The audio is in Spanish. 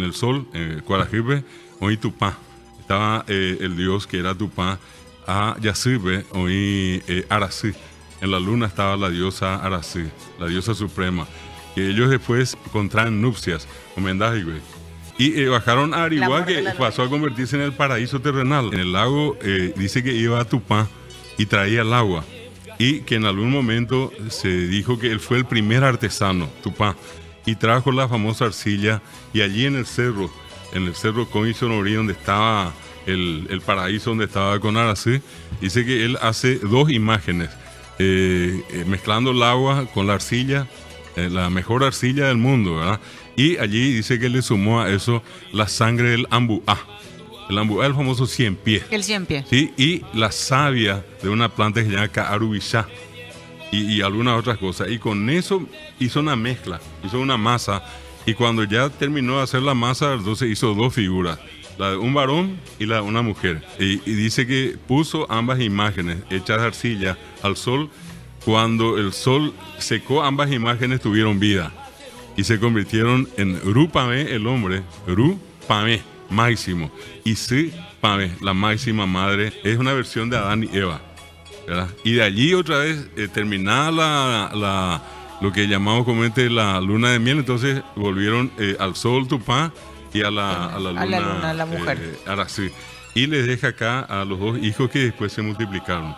En el sol, Cuarajibe, hoy Tupá. Estaba el dios que era Tupá, a Yacibe, hoy Arasí. En la luna estaba la diosa Arasí, la diosa suprema. Que ellos después contraen nupcias, homenaje, güey. Y bajaron a Arigua, que pasó a convertirse en el paraíso terrenal. En el lago dice que iba a Tupá y traía el agua. Y que en algún momento se dijo que él fue el primer artesano, Tupá, y trajo la famosa arcilla. Y allí en el cerro Coisonorí, donde estaba el paraíso, donde estaba con Arasí, dice que él hace dos imágenes, mezclando el agua con la arcilla, la mejor arcilla del mundo, ¿verdad? Y allí dice que le sumó a eso la sangre del ambuá. El ambuá es el famoso 100 pies. El 100 pies. Sí, y la savia de una planta que se llama caarubishá y algunas otras cosas. Y con eso hizo una mezcla, hizo una masa. Y cuando ya terminó de hacer la masa, entonces hizo dos figuras, la de un varón y la de una mujer. Y dice que puso ambas imágenes hechas de arcilla al sol. Cuando el sol secó, ambas imágenes tuvieron vida y se convirtieron en Rupamé, el hombre, Rupamé, máximo, y Sipamé, la máxima madre. Es una versión de Adán y Eva, ¿verdad? Y de allí otra vez, terminada lo que llamamos comúnmente la luna de miel, entonces volvieron al sol Tupá y a la luna, la mujer. Arasí. Y les deja acá a los dos hijos que después se multiplicaron.